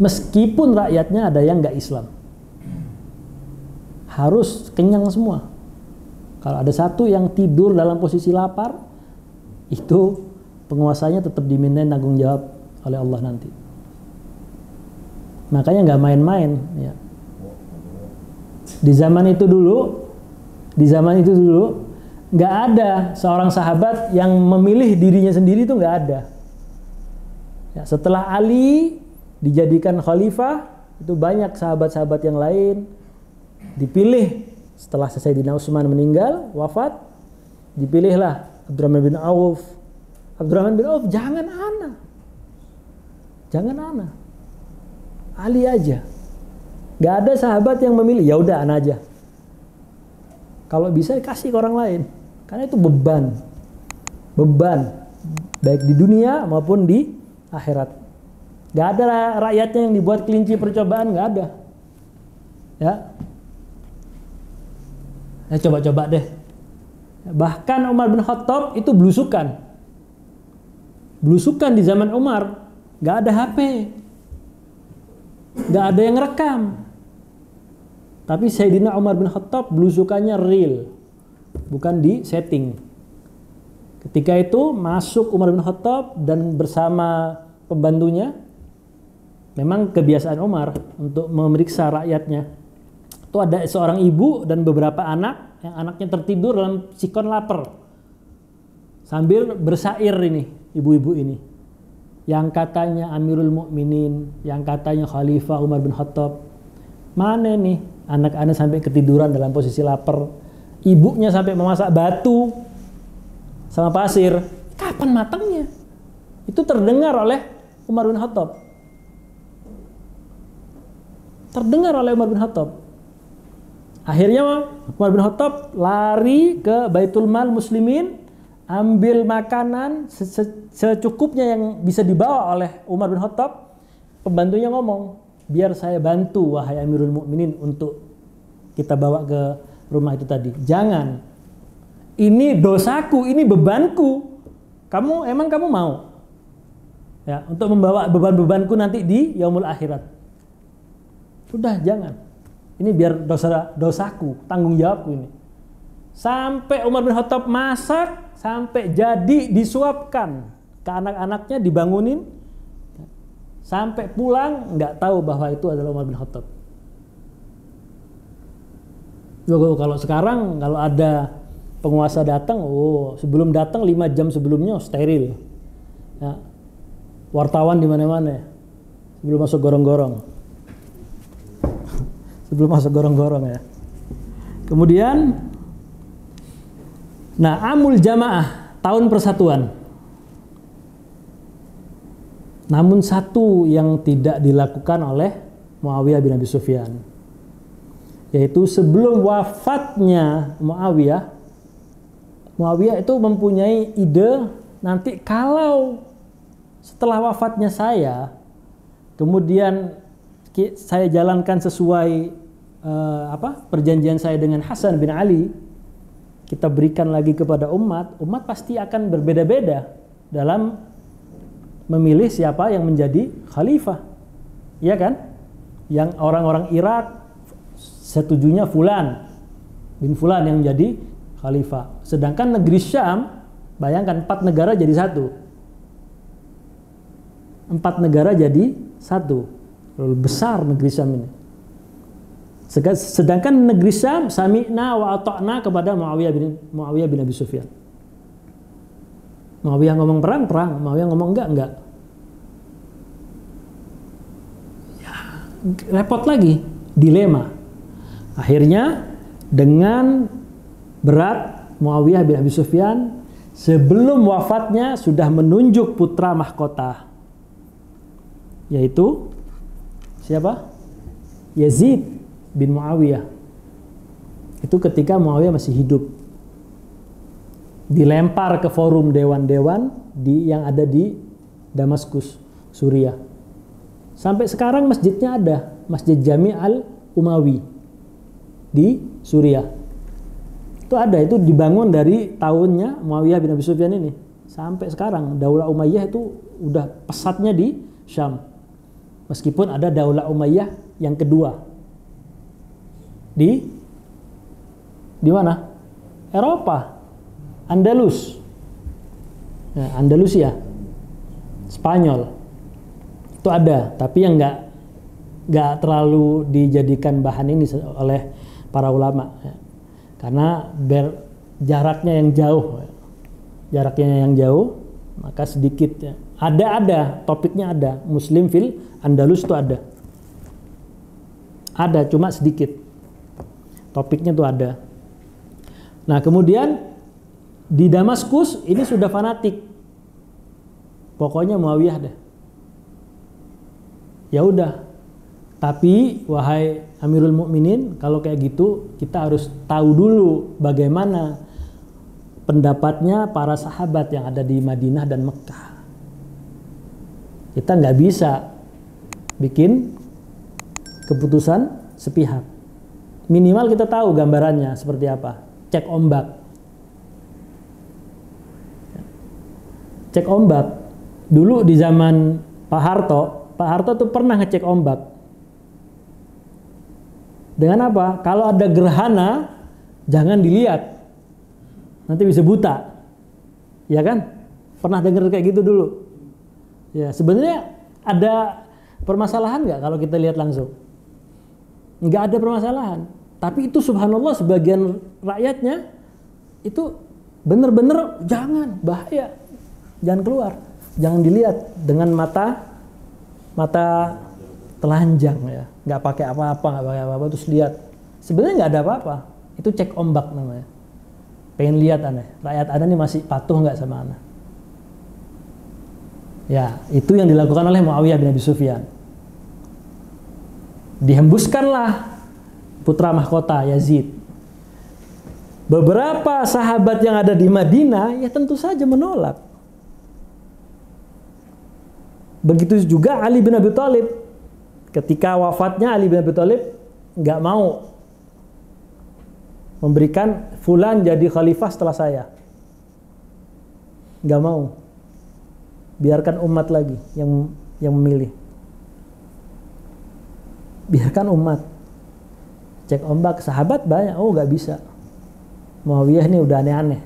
Meskipun rakyatnya ada yang nggak Islam, harus kenyang semua. Kalau ada satu yang tidur dalam posisi lapar, itu penguasanya tetap dimintain tanggung jawab oleh Allah nanti. Makanya nggak main-main. Ya. Di zaman itu dulu nggak ada seorang sahabat yang memilih dirinya sendiri, itu nggak ada. Ya, setelah Ali dijadikan khalifah, itu banyak sahabat-sahabat yang lain dipilih. Setelah Sayyidina Utsman meninggal, wafat, dipilihlah Abdurrahman bin Auf. Abdurrahman bin Auf, jangan ana, Ali aja. Gak ada sahabat yang memilih, ya udah ana aja. Kalau bisa dikasih ke orang lain, karena itu beban, baik di dunia maupun di akhirat. Gak ada rakyatnya yang dibuat kelinci percobaan, gak ada. Ya, coba-coba deh. Bahkan Umar bin Khattab itu belusukan di zaman Umar, gak ada HP, gak ada yang rekam. Tapi Sayyidina Umar bin Khattab belusukannya real, bukan di setting. Ketika itu masuk Umar bin Khattab dan bersama pembantunya, memang kebiasaan Umar untuk memeriksa rakyatnya. Itu ada seorang ibu dan beberapa anak, yang anaknya tertidur dalam sikon lapar, sambil bersair ini, ibu-ibu ini, yang katanya Amirul Mukminin, yang katanya Khalifah Umar bin Khattab. Mana nih anak-anak sampai ketiduran dalam posisi lapar, ibunya sampai memasak batu sama pasir. Kapan matangnya? Itu terdengar oleh Umar bin Khattab. Akhirnya Umar bin Khattab lari ke Baitul Mal Muslimin, ambil makanan secukupnya yang bisa dibawa oleh Umar bin Khattab. Pembantunya ngomong, biar saya bantu wahai Amirul Mukminin untuk kita bawa ke rumah itu tadi. Jangan, ini dosaku, ini bebanku. Kamu mau ya untuk membawa beban-bebanku nanti di yaumul akhirat? Udah, jangan. Ini biar dosaku, tanggung jawabku ini. Sampai Umar bin Khattab masak, sampai jadi disuapkan ke anak-anaknya, dibangunin, sampai pulang nggak tahu bahwa itu adalah Umar bin Khattab. Kalau sekarang kalau ada penguasa datang, sebelum datang 5 jam sebelumnya steril. Ya. Wartawan di mana-mana. Sebelum masuk gorong-gorong. Sebelum masuk gorong-gorong ya. Kemudian, nah, amul jamaah, tahun persatuan. Namun satu yang tidak dilakukan oleh Muawiyah bin Abi Sufyan, yaitu sebelum wafatnya Muawiyah itu mempunyai ide, nanti kalau setelah wafatnya saya, kemudian saya jalankan sesuai perjanjian saya dengan Hasan bin Ali, kita berikan lagi kepada umat pasti akan berbeda-beda dalam memilih siapa yang menjadi khalifah. Iya kan? Yang orang-orang Irak setujunya Fulan bin Fulan yang menjadi khalifah. Sedangkan negeri Syam, bayangkan 4 negara jadi satu. 4 negara jadi satu. Besar negeri Syam ini. Sedangkan negeri Syam sami'na wa ata'na kepada Muawiyah bin Abi Sufyan. Muawiyah ngomong perang, Muawiyah ngomong enggak. Ya, repot lagi, dilema. Akhirnya dengan berat Muawiyah bin Abi Sufyan sebelum wafatnya sudah menunjuk putra mahkota, yaitu siapa? Yazid bin Muawiyah. Itu ketika Muawiyah masih hidup. Dilempar ke forum dewan-dewan yang ada di Damaskus, Suriah. Sampai sekarang masjidnya ada, Masjid Jami' al-Umawi di Suriah. Itu ada, itu dibangun dari tahunnya Muawiyah bin Abi Sufyan ini sampai sekarang. Daulah Umayyah itu udah pesatnya di Syam. Meskipun ada Daulah Umayyah yang kedua di mana? Eropa, Andalus, ya, Andalusia, Spanyol. Itu ada, tapi yang nggak terlalu dijadikan bahan ini oleh para ulama, ya. Karena jaraknya yang jauh, maka sedikit, ya. Ada topiknya ada, Muslim fil Andalus itu ada, cuma sedikit. Topiknya tuh ada. Nah, kemudian di Damaskus ini sudah fanatik. Pokoknya Muawiyah deh. Ya udah. Tapi wahai Amirul Mukminin, kalau kayak gitu kita harus tahu dulu bagaimana pendapatnya para sahabat yang ada di Madinah dan Mekah. Kita nggak bisa bikin keputusan sepihak. Minimal kita tahu gambarannya seperti apa. Cek ombak. Cek ombak. Dulu di zaman Pak Harto tuh pernah ngecek ombak. Dengan apa? Kalau ada gerhana, jangan dilihat. Nanti bisa buta. Ya kan? Pernah dengar kayak gitu dulu? Ya, sebenarnya ada permasalahan nggak kalau kita lihat langsung? Nggak ada permasalahan. Tapi itu subhanallah sebagian rakyatnya itu benar-benar jangan, bahaya. Jangan keluar. Jangan dilihat dengan mata telanjang, ya. Nggak pakai apa-apa, terus lihat. Sebenarnya nggak ada apa-apa. Itu cek ombak namanya. Pengen lihat aneh. Rakyat Anda nih masih patuh nggak sama Anda? Ya, itu yang dilakukan oleh Muawiyah bin Abi Sufyan. Dihembuskanlah putra mahkota Yazid. Beberapa sahabat yang ada di Madinah ya tentu saja menolak. Begitu juga Ali bin Abi Thalib. Ketika wafatnya Ali bin Abi Thalib nggak mau memberikan fulan jadi khalifah setelah saya. Nggak mau. Biarkan umat lagi yang memilih. Biarkan umat. Cek ombak, sahabat banyak, oh nggak bisa. Muawiyah ini udah aneh-aneh.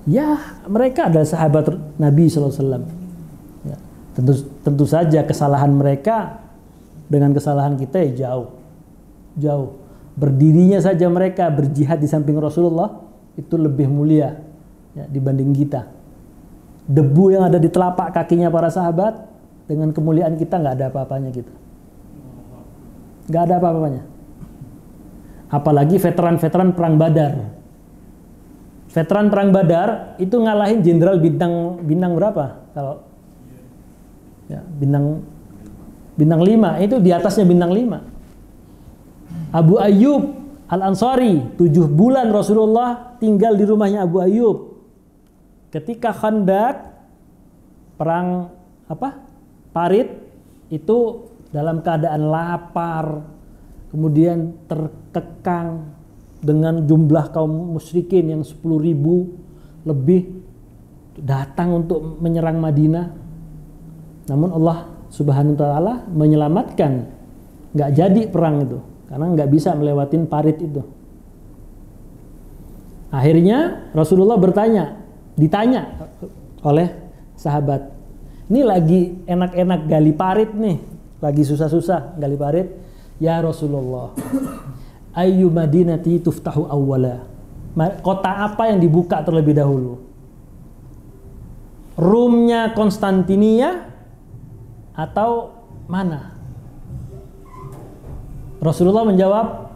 Ya, mereka adalah sahabat Nabi SAW. Ya, tentu saja kesalahan mereka dengan kesalahan kita ya jauh. Berdirinya saja mereka berjihad di samping Rasulullah itu lebih mulia, ya, dibanding kita. Debu yang ada di telapak kakinya para sahabat dengan kemuliaan kita nggak ada apa-apanya kita. Nggak ada apa-apanya. Apalagi veteran-veteran perang Badar. Veteran perang Badar itu ngalahin jenderal bintang berapa? Kalau ya, bintang 5 itu di atasnya bintang 5. Abu Ayyub Al-Ansari, 7 bulan Rasulullah tinggal di rumahnya Abu Ayyub. Ketika Khandaq, perang Parit, itu dalam keadaan lapar, kemudian terkekang dengan jumlah kaum musyrikin yang 10.000 lebih datang untuk menyerang Madinah. Namun Allah Subhanahu wa taala menyelamatkan, nggak jadi perang itu karena nggak bisa melewatin Parit itu. Akhirnya Rasulullah ditanya oleh sahabat, ini lagi enak-enak gali parit nih, lagi susah-susah gali parit. Ya Rasulullah, ayyu madinati tuftahu awwala, kota apa yang dibuka terlebih dahulu? Rumnya Konstantinia atau mana? Rasulullah menjawab,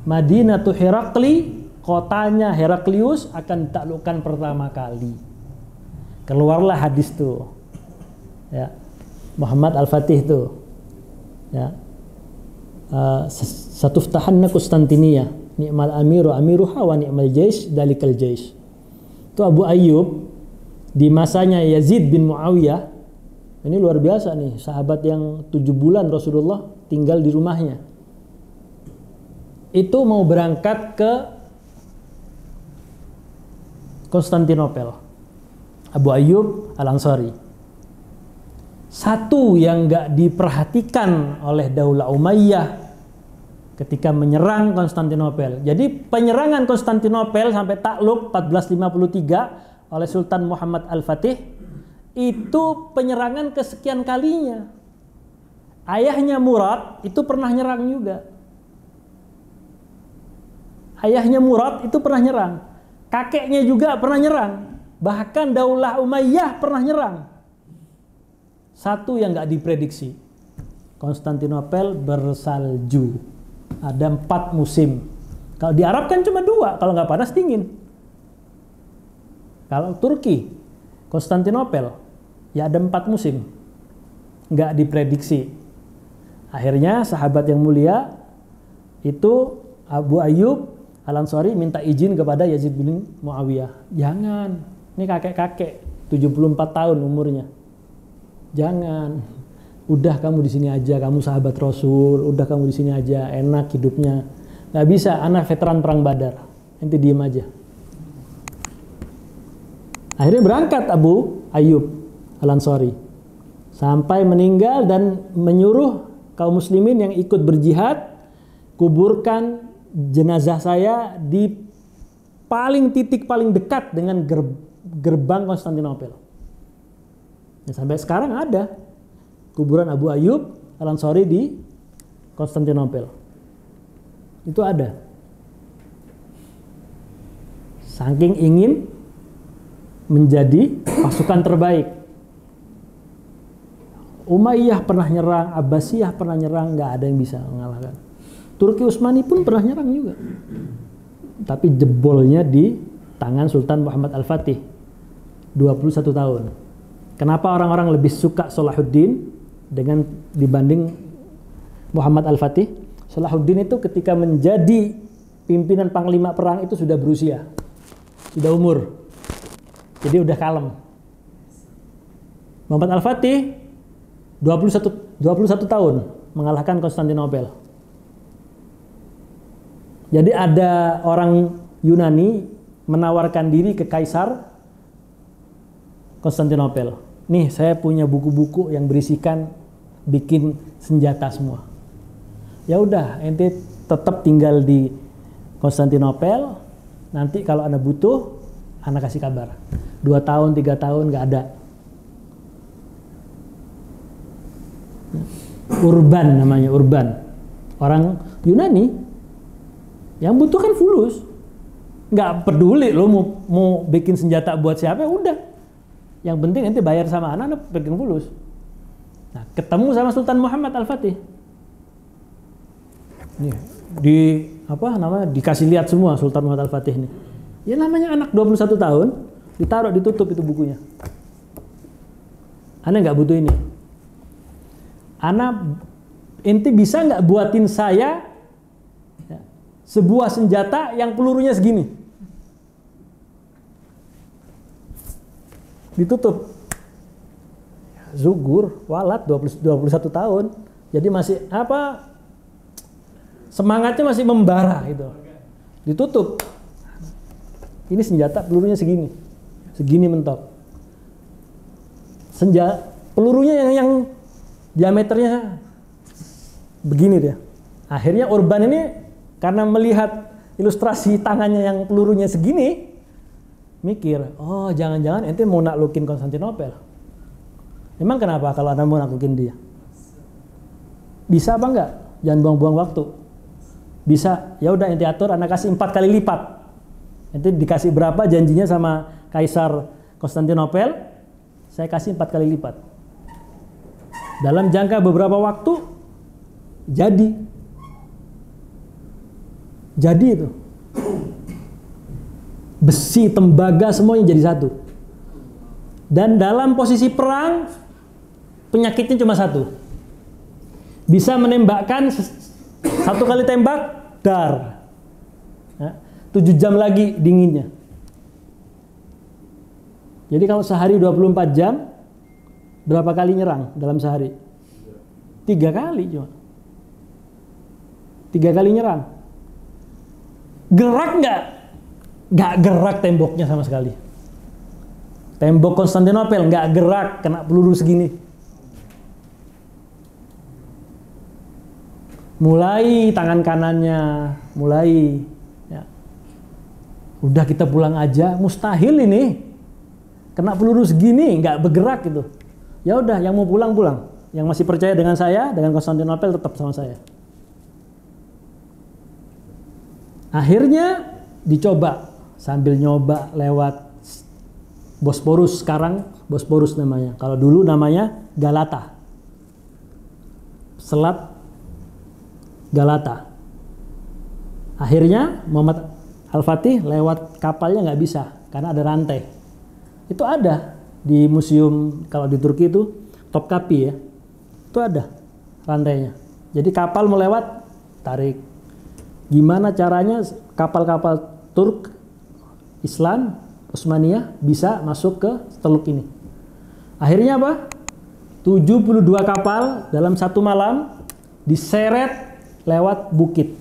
Madinatu Herakli, kotanya Heraklius akan ditaklukkan pertama kali. Keluarlah hadis tuh, ya, Muhammad Al-Fatih tuh, ya, satuftahanna Konstantinia, ni'mal amiru amiruha wa ni'mal jaish dalikal jaish. Itu Abu Ayyub di masanya Yazid bin Muawiyah. Ini luar biasa nih, sahabat yang 7 bulan Rasulullah tinggal di rumahnya. Itu mau berangkat ke Konstantinopel. Abu Ayyub Al-Ansari. Satu yang gak diperhatikan oleh Daulah Umayyah ketika menyerang Konstantinopel. Jadi penyerangan Konstantinopel sampai takluk 1453 oleh Sultan Muhammad Al-Fatih, itu penyerangan kesekian kalinya. Ayahnya Murad itu pernah nyerang juga. Ayahnya Murad itu pernah nyerang. Kakeknya juga pernah nyerang. Bahkan Daulah Umayyah pernah nyerang. Satu yang gak diprediksi, Konstantinopel bersalju. Ada 4 musim. Kalau di Arab kan cuma 2, kalau nggak panas dingin. Kalau Turki, Konstantinopel, ya ada 4 musim. Nggak diprediksi. Akhirnya sahabat yang mulia itu Abu Ayyub Al-Ansari minta izin kepada Yazid bin Muawiyah. Jangan, ini kakek-kakek 74 tahun umurnya. Jangan, udah kamu di sini aja, kamu sahabat Rasul, udah kamu di sini aja, enak hidupnya. Nggak bisa, anak veteran perang Badar, nanti diem aja. Akhirnya berangkat Abu Ayyub Al-Ansari sampai meninggal dan menyuruh kaum muslimin yang ikut berjihad, kuburkan jenazah saya di titik paling dekat dengan gerbang Konstantinopel. Ya, sampai sekarang ada kuburan Abu Ayyub Al-Ansari di Konstantinopel. Itu ada. Saking ingin menjadi pasukan terbaik. Umayyah pernah nyerang, Abbasiyah pernah nyerang, nggak ada yang bisa mengalahkan. Turki Utsmani pun pernah nyerang juga. Tapi jebolnya di tangan Sultan Muhammad Al-Fatih. 21 tahun. Kenapa orang-orang lebih suka Salahuddin dibanding Muhammad Al-Fatih? Salahuddin itu ketika menjadi pimpinan panglima perang itu sudah berusia, sudah umur, jadi udah kalem. Muhammad Al-Fatih 21 tahun mengalahkan Konstantinopel. Jadi ada orang Yunani menawarkan diri ke Kaisar Konstantinopel. Nih, saya punya buku-buku yang berisikan bikin senjata semua. Ya udah, ente tetap tinggal di Konstantinopel. Nanti kalau Anda butuh, Anda kasih kabar. 2 tahun, 3 tahun nggak ada. Urban namanya, Urban. Orang Yunani yang butuh kan fulus. Nggak peduli lo mau bikin senjata buat siapa, udah. Yang penting nanti bayar sama anak-anak pegang fulus. Nah, ketemu sama Sultan Muhammad Al-Fatih. Nih, dikasih lihat semua Sultan Muhammad Al-Fatih ini. Ya namanya anak 21 tahun, ditaruh ditutup itu bukunya. Ana nggak butuh ini. Inti bisa nggak buatin saya ya, sebuah senjata yang pelurunya segini? Ditutup. Zugur, walat 21 tahun. Jadi masih semangatnya masih membara gitu. Ditutup. Ini senjata pelurunya segini. Segini mentok. Pelurunya yang diameternya begini dia. Akhirnya Urban ini karena melihat ilustrasi tangannya yang pelurunya segini, mikir, oh jangan-jangan ente mau naklukin Konstantinopel. Emang kenapa kalau Anda mau naklukin dia? Bisa apa enggak? Jangan buang-buang waktu. Bisa, ya udah ente atur, Anda kasih 4 kali lipat. Ente dikasih berapa janjinya sama Kaisar Konstantinopel? Saya kasih 4 kali lipat. Dalam jangka beberapa waktu, jadi itu. Besi, tembaga, semuanya jadi satu. Dan dalam posisi perang, penyakitnya cuma satu. Bisa menembakkan 1 kali tembak, dar. 7 jam lagi dinginnya. Jadi kalau sehari 24 jam, berapa kali nyerang dalam sehari? 3 kali cuma. 3 kali nyerang. Gerak nggak? Nggak gerak temboknya sama sekali. Tembok Konstantinopel nggak gerak, kena peluru segini. Mulai tangan kanannya, ya. Udah kita pulang aja, mustahil ini. Kena peluru segini, nggak bergerak gitu. Ya udah, yang mau pulang. Yang masih percaya dengan saya, dengan Konstantinopel tetap sama saya. Akhirnya dicoba, sambil nyoba lewat Bosporus, sekarang Bosporus namanya. Kalau dulu namanya Galata. Selat Galata. Akhirnya Muhammad Al-Fatih lewat kapalnya nggak bisa karena ada rantai. Itu ada di museum kalau di Turki itu Topkapi ya. Itu ada rantainya. Jadi kapal mau lewat, tarik. Gimana caranya kapal-kapal Turk, Islam, Utsmaniyah bisa masuk ke teluk ini? Akhirnya apa? 72 kapal dalam satu malam diseret lewat bukit.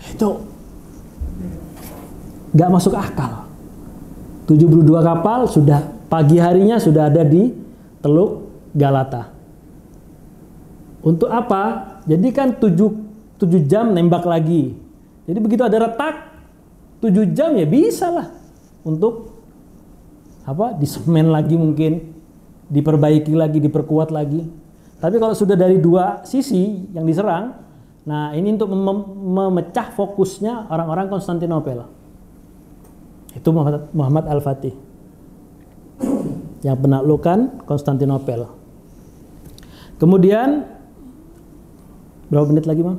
Itu nggak masuk akal. 72 kapal sudah pagi harinya sudah ada di Teluk Galata. Untuk apa? Jadi kan 7 jam nembak lagi. Jadi begitu ada retak 7 jam ya bisa lah untuk disemen lagi mungkin, diperbaiki lagi, diperkuat lagi. Tapi kalau sudah dari 2 sisi yang diserang, nah ini untuk memecah fokusnya orang-orang Konstantinopel. Itu Muhammad Al-Fatih yang penaklukan Konstantinopel. Kemudian berapa menit lagi, Bang?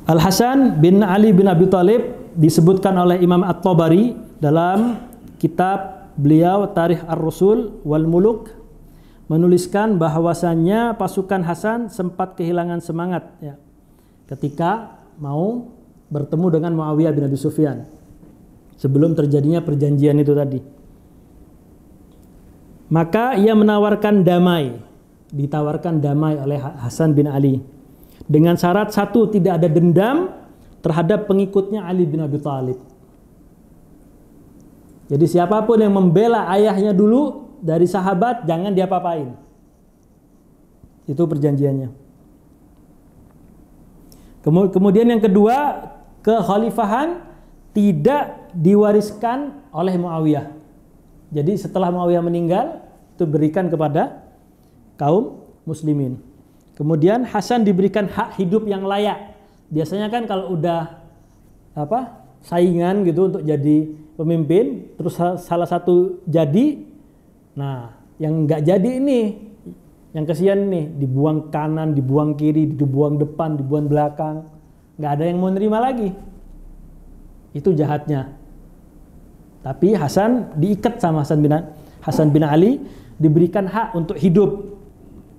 Al-Hasan bin Ali bin Abi Thalib disebutkan oleh Imam At-Tabari dalam kitab beliau Tarikh Ar-Rasul wal Muluk, menuliskan bahwasannya pasukan Hasan sempat kehilangan semangat ya, ketika mau bertemu dengan Muawiyah bin Abi Sufyan sebelum terjadinya perjanjian itu tadi. Maka ia ditawarkan damai oleh Hasan bin Ali dengan syarat satu, tidak ada dendam terhadap pengikutnya Ali bin Abi Thalib. Jadi siapapun yang membela ayahnya dulu dari sahabat jangan diapa-apain. Itu perjanjiannya. Kemudian yang kedua, kekhalifahan tidak diwariskan oleh Muawiyah. Jadi setelah Muawiyah meninggal itu berikan kepada kaum muslimin. Kemudian Hasan diberikan hak hidup yang layak. Biasanya kan kalau udah saingan gitu untuk jadi pemimpin, terus salah satu jadi, nah yang nggak jadi ini, yang kesian nih, dibuang kanan, dibuang kiri, dibuang depan, dibuang belakang, nggak ada yang mau nerima lagi. Itu jahatnya. Tapi Hasan diikat sama Hasan bin Ali, diberikan hak untuk hidup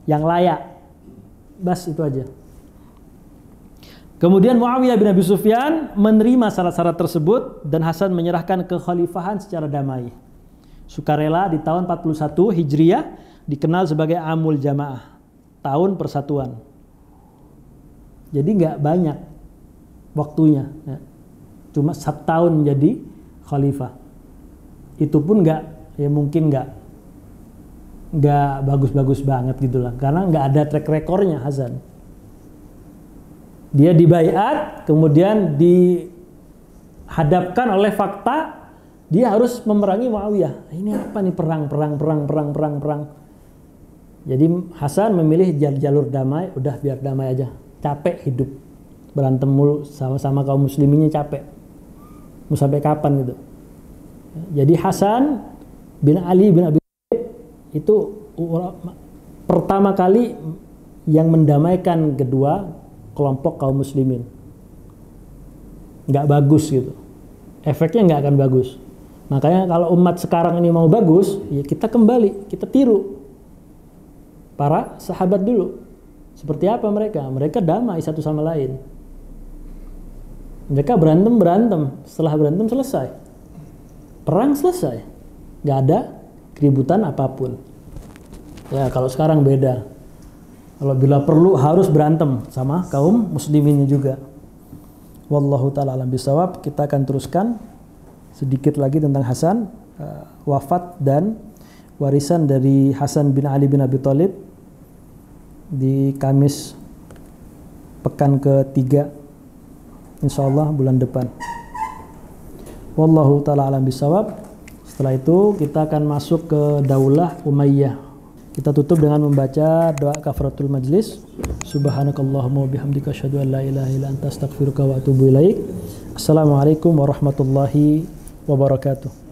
yang layak. Bas itu aja. Kemudian Muawiyah bin Abi Sufyan menerima syarat-syarat tersebut dan Hasan menyerahkan kekhalifahan secara damai. Sukarela di tahun 41 Hijriah dikenal sebagai Amul Jamaah, tahun persatuan. Jadi nggak banyak waktunya, ya. Cuma 1 tahun menjadi khalifah. Itu pun mungkin nggak bagus-bagus banget gitulah, karena nggak ada track recordnya Hasan. Dia dibaiat, kemudian dihadapkan oleh fakta dia harus memerangi Muawiyah. Ini apa nih, perang. Jadi Hasan memilih jalur damai, udah biar damai aja. Capek hidup berantem mulu sama-sama kaum musliminnya, capek. Mau sampai kapan gitu. Jadi Hasan bin Ali bin Abi Thalib itu pertama kali yang mendamaikan kedua kelompok kaum muslimin. Nggak bagus gitu, efeknya nggak akan bagus. Makanya kalau umat sekarang ini mau bagus, ya kita kembali, kita tiru para sahabat dulu. Seperti apa mereka? Mereka damai satu sama lain. Mereka berantem, setelah berantem selesai, perang selesai, nggak ada keributan apapun. Ya kalau sekarang beda. Kalau bila perlu harus berantem sama kaum musliminnya juga. Wallahu ta'ala alam bisawab. Kita akan teruskan sedikit lagi tentang Hasan, wafat dan warisan dari Hasan bin Ali bin Abi Thalib di Kamis pekan ke-3 insyaallah bulan depan. Wallahu ta'ala alam bisawab. Setelah itu kita akan masuk ke Daulah Umayyah. Kita tutup dengan membaca doa kafaratul majlis. Subhanakallahumma wabihamdika asyhadu an la ilaha illa anta astaghfiruka wa atubu ilaik. Assalamualaikum warahmatullahi wabarakatuh.